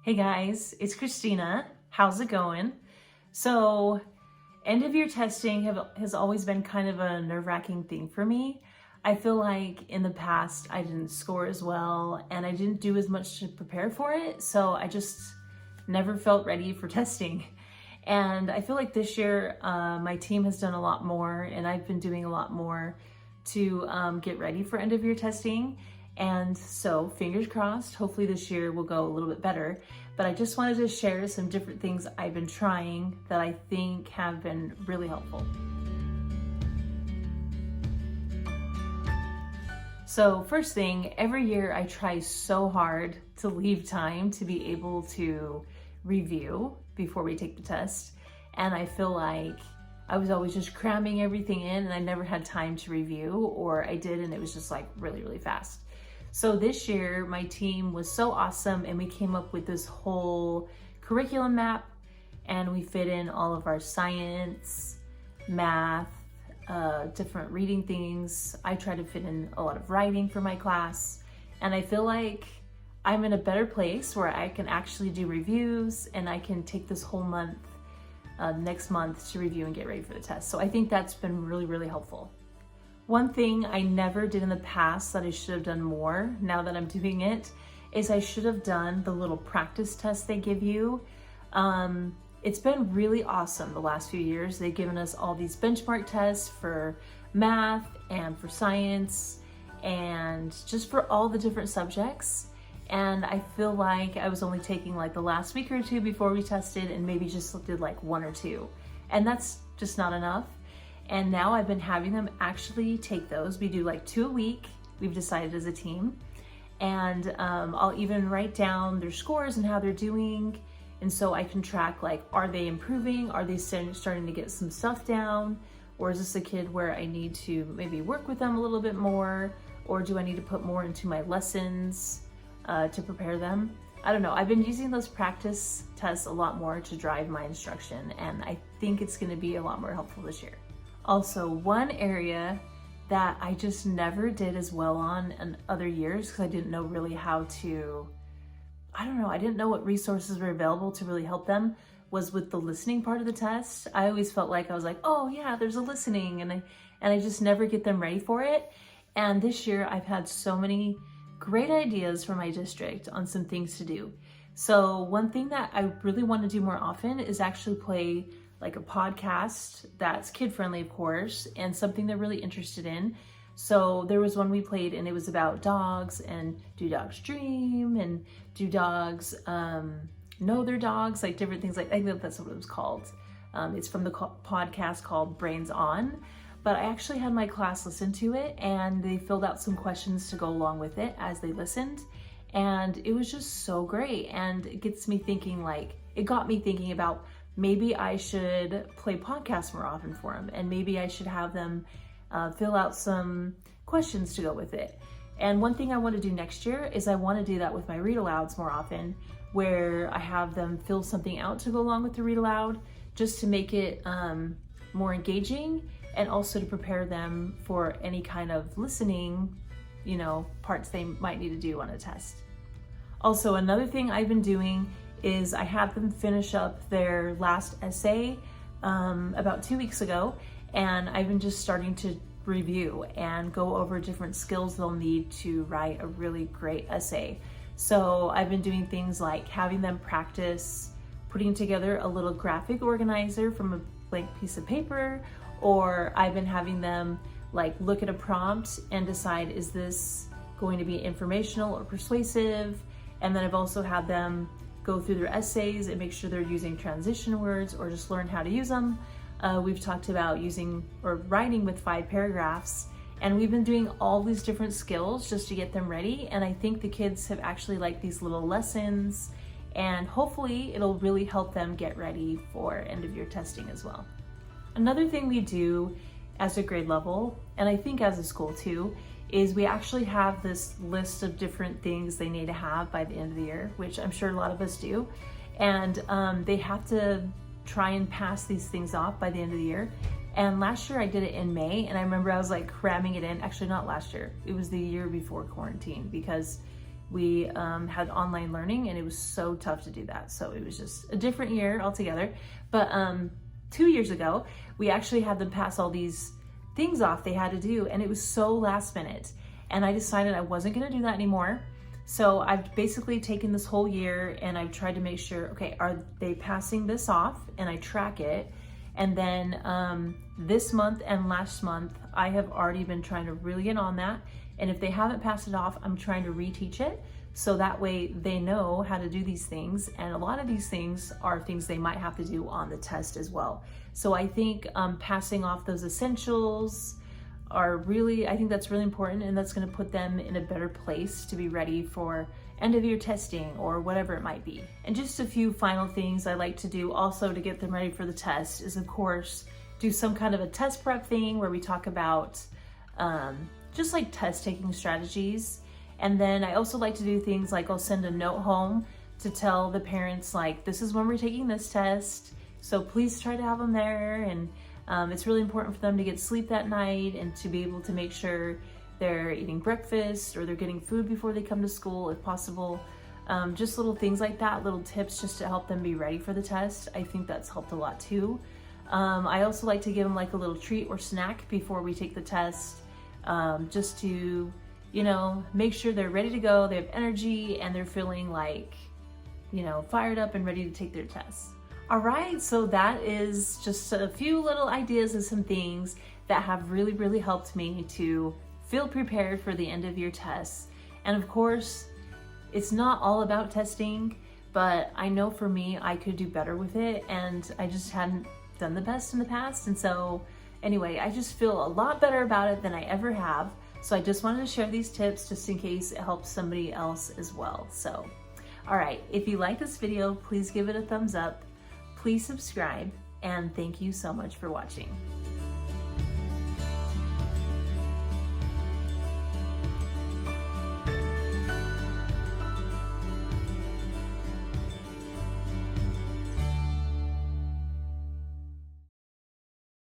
Hey guys, it's Christina. How's it going? So, end of year testing has always been kind of a nerve-wracking thing for me. I feel like in the past I didn't score as well and I didn't do as much to prepare for it, so I just never felt ready for testing. And I feel like this year my team has done a lot more and I've been doing a lot more to get ready for end of year testing. And so fingers crossed, hopefully this year will go a little bit better. But I just wanted to share some different things I've been trying that I think have been really helpful. So first thing, every year I try so hard to leave time to be able to review before we take the test. And I feel like I was always just cramming everything in and I never had time to review, or I did and it was just like really fast. So this year, my team was so awesome and we came up with this whole curriculum map and we fit in all of our science, math, different reading things. I try to fit in a lot of writing for my class, and I feel like I'm in a better place where I can actually do reviews and I can take this whole month, next month, to review and get ready for the test. So I think that's been really helpful. One thing I never did in the past that I should have done more now that I'm doing it is I should have done the little practice test they give you. It's been really awesome the last few years. They've given us all these benchmark tests for math and for science and just for all the different subjects. And I feel like I was only taking like the last week or two before we tested and maybe just did like one or two. And that's just not enough. And now I've been having them actually take those. We do like 2 a week, we've decided as a team. And I'll even write down their scores and how they're doing. And so I can track, like, are they improving? Are they starting to get some stuff down? Or is this a kid where I need to maybe work with them a little bit more? Or do I need to put more into my lessons to prepare them? I don't know. I've been using those practice tests a lot more to drive my instruction. And I think it's gonna be a lot more helpful this year. Also, one area that I just never did as well on in other years because I didn't know really how to, I didn't know what resources were available to really help them, was with the listening part of the test. I always felt like I was like, oh yeah, there's a listening, and I just never get them ready for it. And this year I've had so many great ideas for my district on some things to do. So one thing that I really want to do more often is actually play like a podcast that's kid-friendly, of course, and something they're really interested in. So there was one we played and it was about dogs, and do dogs dream, and do dogs know their dogs, like different things. Like, I think that's what it was called. It's from the podcast called Brains On. But I actually had my class listen to it and they filled out some questions to go along with it as they listened. And it was just so great. And it got me thinking about maybe I should play podcasts more often for them, and maybe I should have them fill out some questions to go with it. And one thing I want to do next year is I want to do that with my read alouds more often, where I have them fill something out to go along with the read aloud, just to make it more engaging, and also to prepare them for any kind of listening, parts they might need to do on a test. Also, another thing I've been doing is I had them finish up their last essay about 2 weeks ago, and I've been just starting to review and go over different skills they'll need to write a really great essay. So I've been doing things like having them practice putting together a little graphic organizer from a blank piece of paper, or I've been having them like look at a prompt and decide, is this going to be informational or persuasive? And then I've also had them go through their essays and make sure they're using transition words or just learn how to use them. We've talked about using or writing with 5 paragraphs, and we've been doing all these different skills just to get them ready. And I think the kids have actually liked these little lessons, and hopefully it'll really help them get ready for end of year testing as well. Another thing we do as a grade level, and I think as a school too, is we actually have this list of different things they need to have by the end of the year, which I'm sure a lot of us do. And they have to try and pass these things off by the end of the year. And last year I did it in May, and I remember I was like cramming it in. Actually, not last year. It was the year before quarantine, because we had online learning, and it was so tough to do that. So it was just a different year altogether. But 2 years ago, we actually had them pass all these things off they had to do, and it was so last minute. And I decided I wasn't gonna do that anymore. So I've basically taken this whole year and I've tried to make sure, okay, are they passing this off? And I track it. And then this month and last month, I have already been trying to really get on that. And if they haven't passed it off, I'm trying to reteach it. So that way they know how to do these things. And a lot of these things are things they might have to do on the test as well. So I think passing off those essentials are really, I think that's really important, and that's gonna put them in a better place to be ready for end of year testing or whatever it might be. And just a few final things I like to do also to get them ready for the test is, of course, do some kind of a test prep thing where we talk about just like test taking strategies. And then I also like to do things like I'll send a note home to tell the parents, like, this is when we're taking this test, so please try to have them there. And it's really important for them to get sleep that night and to be able to make sure they're eating breakfast or they're getting food before they come to school if possible. Just little things like that, little tips just to help them be ready for the test. I think that's helped a lot too. I also like to give them like a little treat or snack before we take the test, just to, you know, make sure they're ready to go, they have energy, and they're feeling like, you know, fired up and ready to take their tests. All right, so that is just a few little ideas of some things that have really, really helped me to feel prepared for the end of year tests. And of course, it's not all about testing, but I know for me, I could do better with it, and I just hadn't done the best in the past. And so anyway, I just feel a lot better about it than I ever have. So I just wanted to share these tips just in case it helps somebody else as well. So, all right, if you like this video, please give it a thumbs up. Please subscribe, and thank you so much for watching.